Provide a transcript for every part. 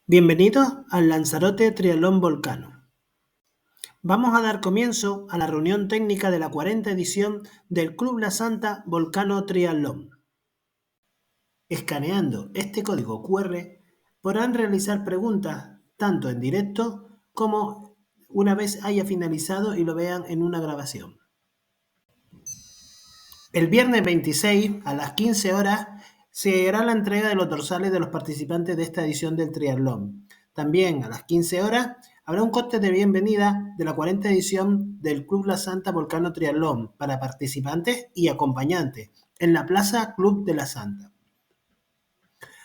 Bienvenidos al Lanzarote Triatlón Volcano. Vamos a dar comienzo a la reunión técnica de la 40ª edición del Club La Santa Volcano Triatlón. Escaneando este código QR podrán realizar preguntas tanto en directo como una vez haya finalizado y lo vean en una grabación. El viernes 26 a las 15 horas se hará la entrega de los dorsales de los participantes de esta edición del triatlón. También a las 15 horas habrá un cóctel de bienvenida de la 40ª edición del Club La Santa Volcano Triatlón para participantes y acompañantes en la Plaza Club de La Santa.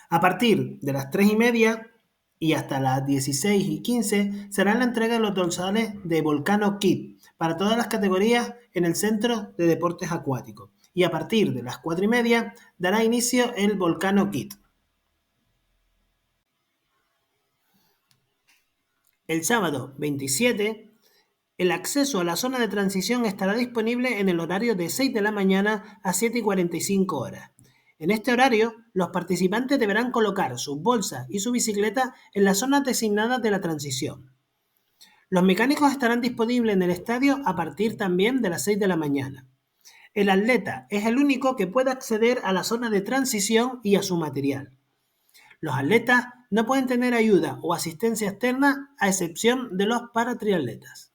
A partir de las 3:30 y hasta las 16:15 será la entrega de los dorsales de Volcano Kit para todas las categorías en el Centro de Deportes Acuáticos. Y a partir de las 4:30 dará inicio el Volcano Kit. El sábado 27, el acceso a la zona de transición estará disponible en el horario de 6 de la mañana a 7:45 horas. En este horario, los participantes deberán colocar sus bolsas y su bicicleta en las zonas designadas de la transición. Los mecánicos estarán disponibles en el estadio a partir también de las 6 de la mañana. El atleta es el único que puede acceder a la zona de transición y a su material. Los atletas no pueden tener ayuda o asistencia externa a excepción de los paratriatletas.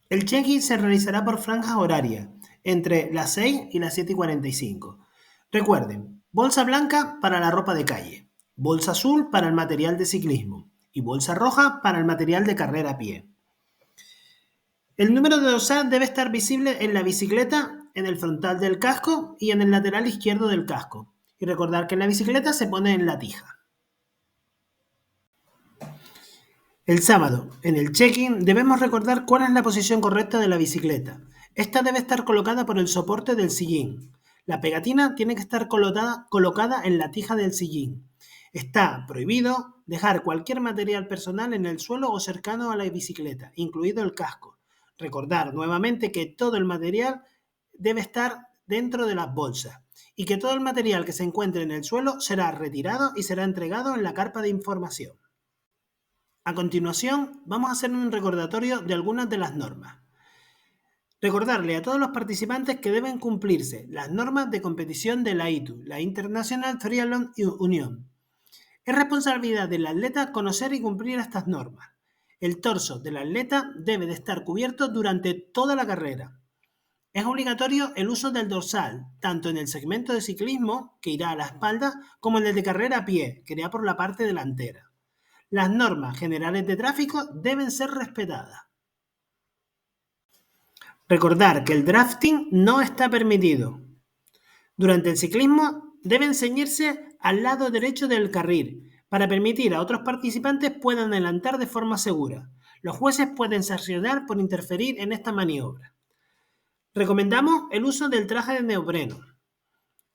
El check-in se realizará por franjas horarias, entre las 6 y las 7:45. Recuerden, bolsa blanca para la ropa de calle, bolsa azul para el material de ciclismo y bolsa roja para el material de carrera a pie. El número de dorsal debe estar visible en la bicicleta, en el frontal del casco y en el lateral izquierdo del casco. Y recordar que en la bicicleta se pone en la tija. El sábado, en el check-in, debemos recordar cuál es la posición correcta de la bicicleta. Esta debe estar colocada por el soporte del sillín. La pegatina tiene que estar colocada en la tija del sillín. Está prohibido dejar cualquier material personal en el suelo o cercano a la bicicleta, incluido el casco. Recordar nuevamente que todo el material debe estar dentro de las bolsas y que todo el material que se encuentre en el suelo será retirado y será entregado en la carpa de información. A continuación, vamos a hacer un recordatorio de algunas de las normas. Recordarle a todos los participantes que deben cumplirse las normas de competición de la ITU, la International Triathlon Union. Es responsabilidad del atleta conocer y cumplir estas normas. El torso del atleta debe de estar cubierto durante toda la carrera. Es obligatorio el uso del dorsal, tanto en el segmento de ciclismo, que irá a la espalda, como en el de carrera a pie, que irá por la parte delantera. Las normas generales de tráfico deben ser respetadas. Recordar que el drafting no está permitido. Durante el ciclismo deben ceñirse al lado derecho del carril para permitir a otros participantes puedan adelantar de forma segura. Los jueces pueden sancionar por interferir en esta maniobra. Recomendamos el uso del traje de neopreno.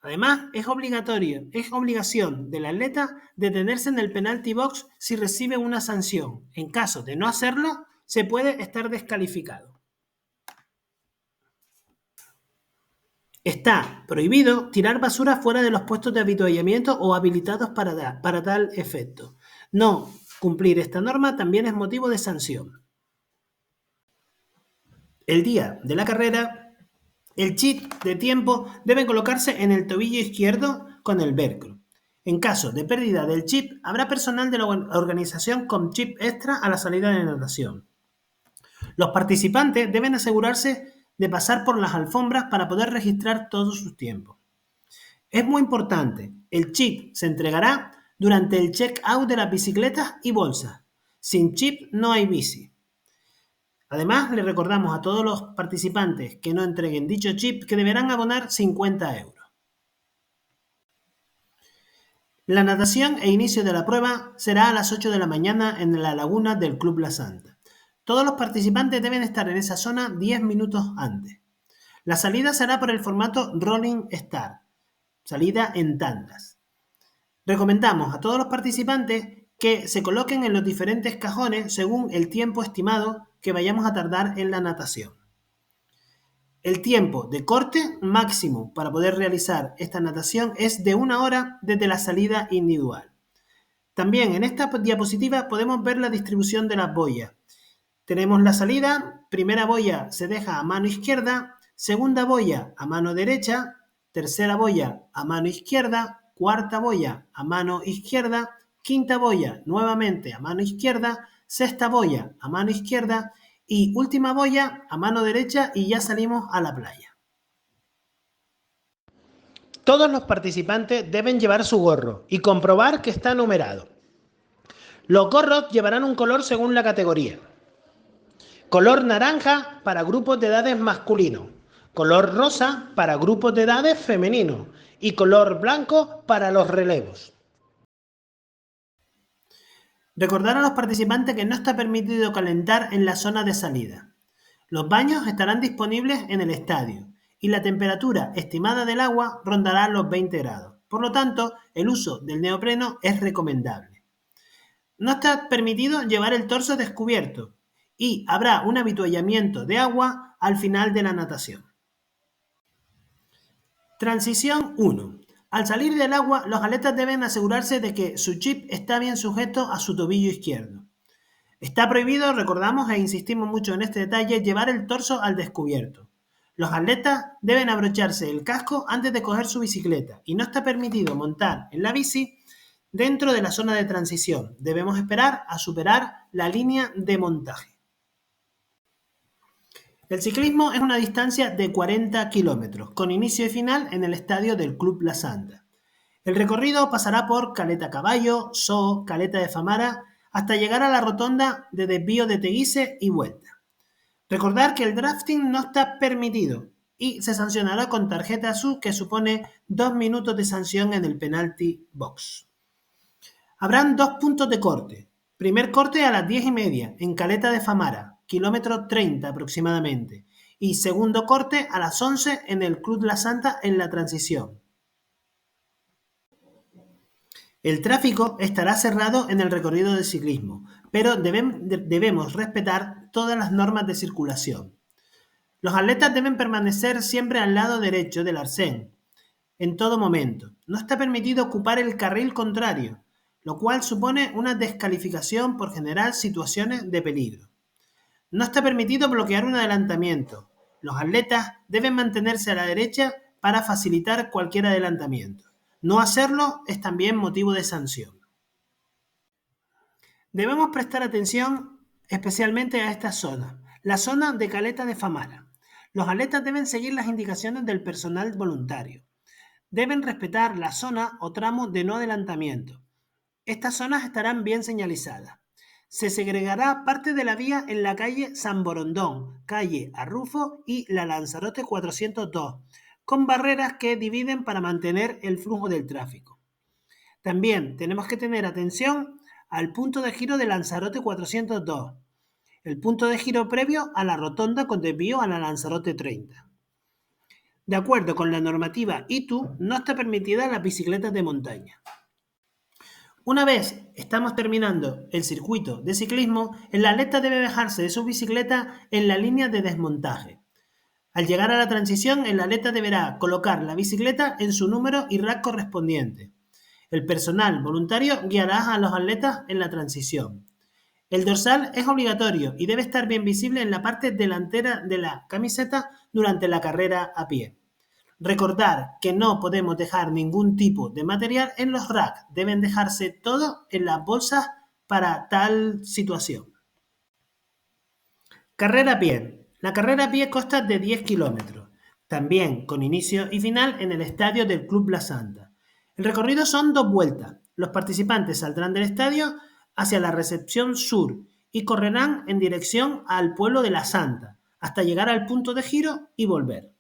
Además, es obligación del atleta detenerse en el penalty box si recibe una sanción. En caso de no hacerlo, se puede estar descalificado. Está prohibido tirar basura fuera de los puestos de avituallamiento o habilitados para tal efecto. No cumplir esta norma también es motivo de sanción. El día de la carrera, el chip de tiempo debe colocarse en el tobillo izquierdo con el velcro. En caso de pérdida del chip, habrá personal de la organización con chip extra a la salida de natación. Los participantes deben asegurarse de pasar por las alfombras para poder registrar todos sus tiempos. Es muy importante, el chip se entregará durante el check-out de las bicicletas y bolsas. Sin chip no hay bici. Además, le recordamos a todos los participantes que no entreguen dicho chip que deberán abonar 50 €. La natación e inicio de la prueba será a las 8 de la mañana en la laguna del Club La Santa. Todos los participantes deben estar en esa zona 10 minutos antes. La salida será por el formato Rolling Start, salida en tandas. Recomendamos a todos los participantes que se coloquen en los diferentes cajones según el tiempo estimado que vayamos a tardar en la natación. El tiempo de corte máximo para poder realizar esta natación es de 1 hora desde la salida individual. También en esta diapositiva podemos ver la distribución de las boyas. Tenemos la salida, primera boya se deja a mano izquierda, segunda boya a mano derecha, tercera boya a mano izquierda, cuarta boya a mano izquierda, quinta boya nuevamente a mano izquierda, sexta boya a mano izquierda y última boya a mano derecha y ya salimos a la playa. Todos los participantes deben llevar su gorro y comprobar que está numerado. Los gorros llevarán un color según la categoría. Color naranja para grupos de edades masculinos, color rosa para grupos de edades femeninos y color blanco para los relevos. Recordar a los participantes que no está permitido calentar en la zona de salida. Los baños estarán disponibles en el estadio y la temperatura estimada del agua rondará los 20 grados. Por lo tanto, el uso del neopreno es recomendable. No está permitido llevar el torso descubierto y habrá un avituallamiento de agua al final de la natación. Transición 1. Al salir del agua, los atletas deben asegurarse de que su chip está bien sujeto a su tobillo izquierdo. Está prohibido, recordamos e insistimos mucho en este detalle, llevar el torso al descubierto. Los atletas deben abrocharse el casco antes de coger su bicicleta y no está permitido montar en la bici dentro de la zona de transición. Debemos esperar a superar la línea de montaje. El ciclismo es una distancia de 40 kilómetros, con inicio y final en el estadio del Club La Santa. El recorrido pasará por Caleta Caballo, So, Caleta de Famara, hasta llegar a la rotonda de desvío de Teguise y vuelta. Recordar que el drafting no está permitido y se sancionará con tarjeta azul que supone 2 minutos de sanción en el penalty box. Habrán 2 puntos de corte. Primer corte a las 10:30 en Caleta de Famara, kilómetro 30 aproximadamente, y segundo corte a las 11 en el Club La Santa en la transición. El tráfico estará cerrado en el recorrido de ciclismo, pero debemos respetar todas las normas de circulación. Los atletas deben permanecer siempre al lado derecho del arcén, en todo momento. No está permitido ocupar el carril contrario, lo cual supone una descalificación por generar situaciones de peligro. No está permitido bloquear un adelantamiento. Los atletas deben mantenerse a la derecha para facilitar cualquier adelantamiento. No hacerlo es también motivo de sanción. Debemos prestar atención especialmente a esta zona, la zona de Caleta de Famara. Los atletas deben seguir las indicaciones del personal voluntario. Deben respetar la zona o tramo de no adelantamiento. Estas zonas estarán bien señalizadas. Se segregará parte de la vía en la calle San Borondón, calle Arrufo y la Lanzarote 402, con barreras que dividen para mantener el flujo del tráfico. También tenemos que tener atención al punto de giro de Lanzarote 402, el punto de giro previo a la rotonda con desvío a la Lanzarote 30. De acuerdo con la normativa ITU, no está permitida las bicicletas de montaña. Una vez estamos terminando el circuito de ciclismo, el atleta debe bajarse de su bicicleta en la línea de desmontaje. Al llegar a la transición, el atleta deberá colocar la bicicleta en su número y rack correspondiente. El personal voluntario guiará a los atletas en la transición. El dorsal es obligatorio y debe estar bien visible en la parte delantera de la camiseta durante la carrera a pie. Recordar que no podemos dejar ningún tipo de material en los racks, deben dejarse todo en las bolsas para tal situación. Carrera a pie. La carrera a pie consta de 10 kilómetros, también con inicio y final en el estadio del Club La Santa. El recorrido son 2 vueltas. Los participantes saldrán del estadio hacia la recepción sur y correrán en dirección al pueblo de La Santa, hasta llegar al punto de giro y volver.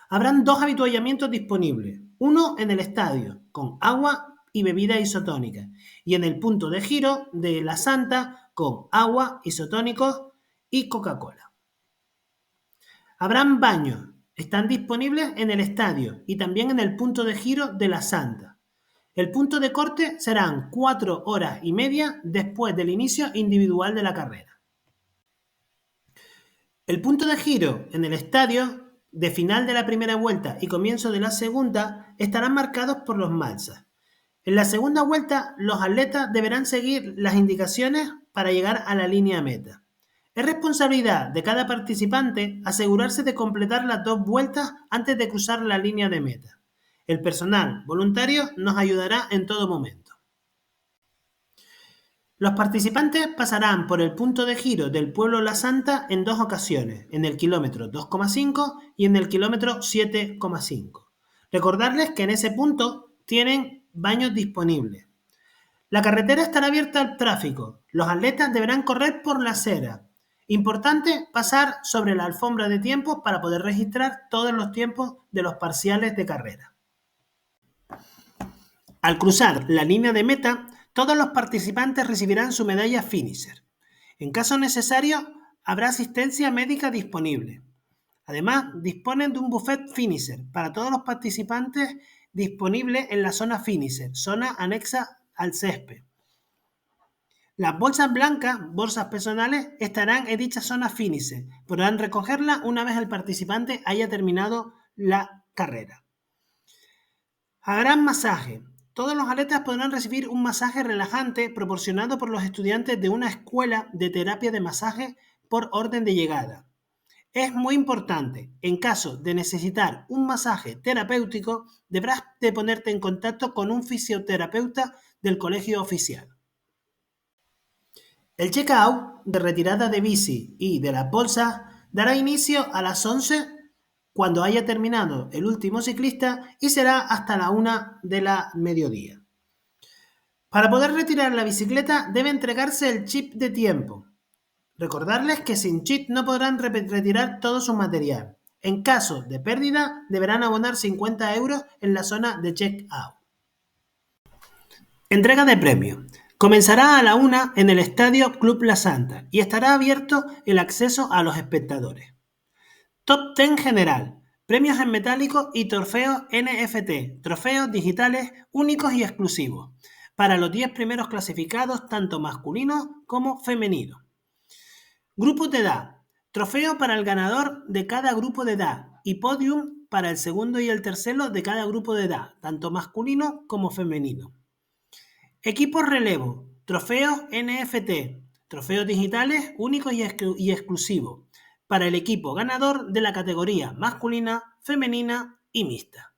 Habrán 2 avituallamientos disponibles, uno en el estadio, con agua y bebida isotónica, y en el punto de giro de La Santa, con agua, isotónicos y Coca-Cola. Habrán baños, están disponibles en el estadio y también en el punto de giro de La Santa. El punto de corte serán 4 horas y media después del inicio individual de la carrera. El punto de giro en el estadio de final de la primera vuelta y comienzo de la segunda estarán marcados por los malsas. En la segunda vuelta, los atletas deberán seguir las indicaciones para llegar a la línea meta. Es responsabilidad de cada participante asegurarse de completar las 2 vueltas antes de cruzar la línea de meta. El personal voluntario nos ayudará en todo momento. Los participantes pasarán por el punto de giro del Pueblo La Santa en 2 ocasiones, en el kilómetro 2,5 y en el kilómetro 7,5. Recordarles que en ese punto tienen baños disponibles. La carretera estará abierta al tráfico. Los atletas deberán correr por la acera. Importante pasar sobre la alfombra de tiempos para poder registrar todos los tiempos de los parciales de carrera. Al cruzar la línea de meta, todos los participantes recibirán su medalla finisher. En caso necesario, habrá asistencia médica disponible. Además, disponen de un buffet finisher para todos los participantes disponible en la zona finisher, zona anexa al césped. Las bolsas blancas, bolsas personales, estarán en dicha zona finisher. Podrán recogerla una vez el participante haya terminado la carrera. Habrán masaje. Todos los atletas podrán recibir un masaje relajante proporcionado por los estudiantes de una escuela de terapia de masaje por orden de llegada. Es muy importante, en caso de necesitar un masaje terapéutico, deberás de ponerte en contacto con un fisioterapeuta del colegio oficial. El check-out de retirada de bici y de las bolsas dará inicio a las 11 cuando haya terminado el último ciclista y será hasta la 1 de la mediodía. Para poder retirar la bicicleta debe entregarse el chip de tiempo. Recordarles que sin chip no podrán retirar todo su material. En caso de pérdida deberán abonar 50 € en la zona de check-out. Entrega de premios. Comenzará a la 1 en el Estadio Club La Santa y estará abierto el acceso a los espectadores. Top 10 general, premios en metálico y trofeos NFT, trofeos digitales únicos y exclusivos, para los 10 primeros clasificados tanto masculinos como femeninos. Grupos de edad, trofeo para el ganador de cada grupo de edad y podium para el segundo y el tercero de cada grupo de edad, tanto masculino como femenino. Equipos relevo, trofeos NFT, trofeos digitales únicos y exclusivos para el equipo ganador de la categoría masculina, femenina y mixta.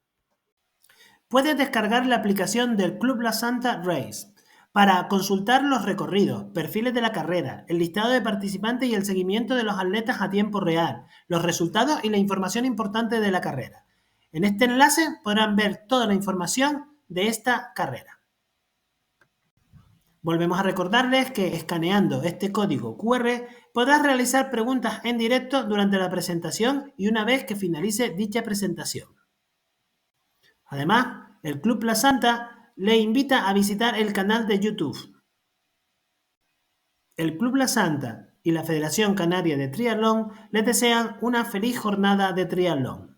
Puedes descargar la aplicación del Club La Santa Race para consultar los recorridos, perfiles de la carrera, el listado de participantes y el seguimiento de los atletas a tiempo real, los resultados y la información importante de la carrera. En este enlace podrán ver toda la información de esta carrera. Volvemos a recordarles que escaneando este código QR podrás realizar preguntas en directo durante la presentación y una vez que finalice dicha presentación. Además, el Club La Santa le invita a visitar el canal de YouTube. El Club La Santa y la Federación Canaria de Triatlón les desean una feliz jornada de triatlón.